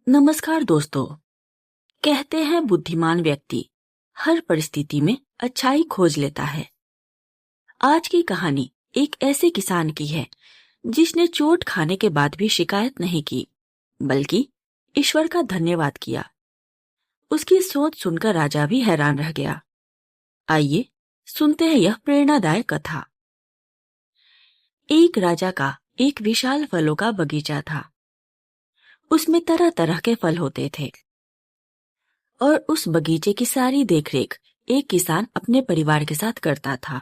नमस्कार दोस्तों। कहते हैं बुद्धिमान व्यक्ति हर परिस्थिति में अच्छाई खोज लेता है। आज की कहानी एक ऐसे किसान की है जिसने चोट खाने के बाद भी शिकायत नहीं की, बल्कि ईश्वर का धन्यवाद किया। उसकी सोच सुनकर राजा भी हैरान रह गया। आइए सुनते हैं यह प्रेरणादायक कथा। एक राजा का एक विशाल फलों का बगीचा था। उसमें तरह तरह के फल होते थे और उस बगीचे की सारी देखरेख एक किसान अपने परिवार के साथ करता था।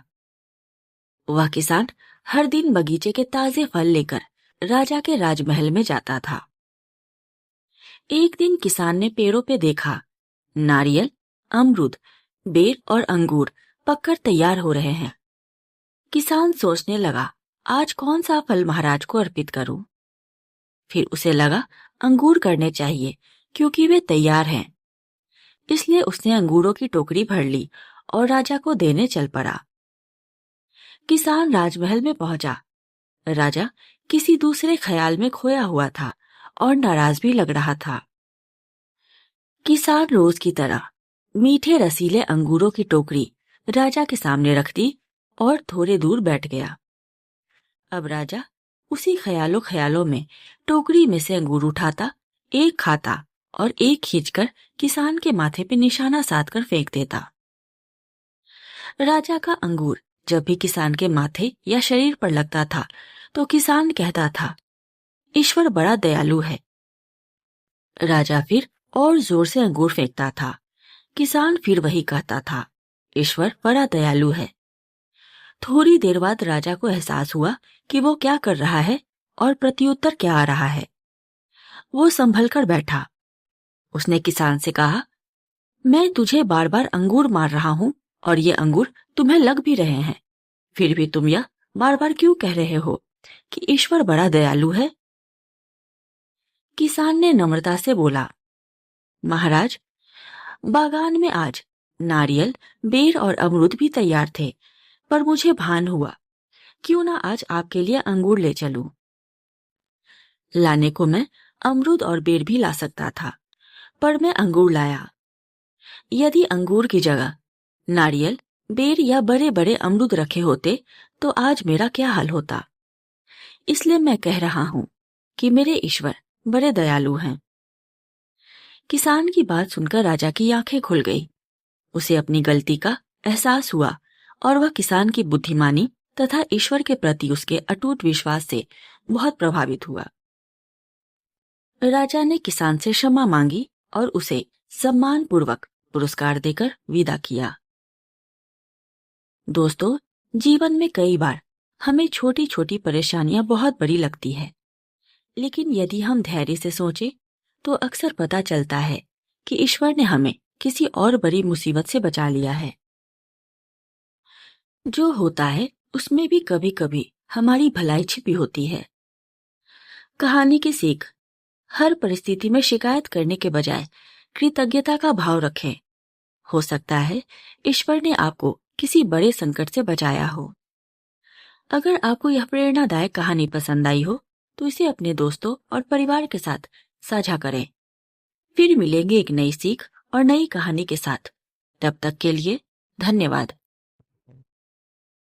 वह किसान हर दिन बगीचे के ताजे फल लेकर राजा के राजमहल में जाता था। एक दिन किसान ने पेड़ों पे देखा, नारियल, अमरूद, बेर और अंगूर पककर तैयार हो रहे हैं। किसान सोचने लगा, आज कौन सा फल महाराज को अर्पित करूं? फिर उसे लगा अंगूर करने चाहिए क्योंकि वे तैयार हैं। इसलिए उसने अंगूरों की टोकरी भर ली और राजा को देने चल पड़ा। किसान राजमहल में पहुंचा। राजा किसी दूसरे ख्याल में खोया हुआ था और नाराज भी लग रहा था। किसान रोज की तरह मीठे रसीले अंगूरों की टोकरी राजा के सामने रख दी और थोड़े दूर बैठ गया। अब राजा उसी ख्यालों में टोकरी में से अंगूर उठाता, एक खाता और एक खींचकर किसान के माथे पे निशाना साधकर फेंक देता। राजा का अंगूर जब भी किसान के माथे या शरीर पर लगता था तो किसान कहता था, ईश्वर बड़ा दयालु है। राजा फिर और जोर से अंगूर फेंकता था। किसान फिर वही कहता था, ईश्वर बड़ा दयालु है। थोड़ी देर बाद राजा को एहसास हुआ कि वो क्या कर रहा है और प्रत्युत्तर क्या आ रहा है। वो संभल कर बैठा। उसने किसान से कहा, मैं तुझे बार बार अंगूर मार रहा हूं और ये अंगूर तुम्हें लग भी रहे हैं, फिर भी तुम यह बार बार क्यों कह रहे हो कि ईश्वर बड़ा दयालु है? किसान ने नम्रता से बोला, महाराज, बागान में आज नारियल, बेर और अमरूद भी तैयार थे, पर मुझे भान हुआ क्यों ना आज आपके लिए अंगूर ले चलूं। लाने को मैं अमरूद और बेर भी ला सकता था, पर मैं अंगूर लाया। यदि अंगूर की जगह नारियल, बेर या बड़े बड़े अमरूद रखे होते तो आज मेरा क्या हाल होता। इसलिए मैं कह रहा हूं कि मेरे ईश्वर बड़े दयालु हैं। किसान की बात सुनकर राजा की आंखें खुल गई। उसे अपनी गलती का एहसास हुआ और वह किसान की बुद्धिमानी तथा ईश्वर के प्रति उसके अटूट विश्वास से बहुत प्रभावित हुआ। राजा ने किसान से क्षमा मांगी और उसे सम्मानपूर्वक पुरस्कार देकर विदा किया। दोस्तों, जीवन में कई बार हमें छोटी छोटी परेशानियां बहुत बड़ी लगती है, लेकिन यदि हम धैर्य से सोचें तो अक्सर पता चलता है कि ईश्वर ने हमें किसी और बड़ी मुसीबत से बचा लिया है। जो होता है उसमें भी कभी कभी हमारी भलाई छिपी होती है। कहानी की सीख, हर परिस्थिति में शिकायत करने के बजाय कृतज्ञता का भाव रखें। हो सकता है ईश्वर ने आपको किसी बड़े संकट से बचाया हो। अगर आपको यह प्रेरणादायक कहानी पसंद आई हो तो इसे अपने दोस्तों और परिवार के साथ साझा करें। फिर मिलेंगे एक नई सीख और नई कहानी के साथ। तब तक के लिए धन्यवाद।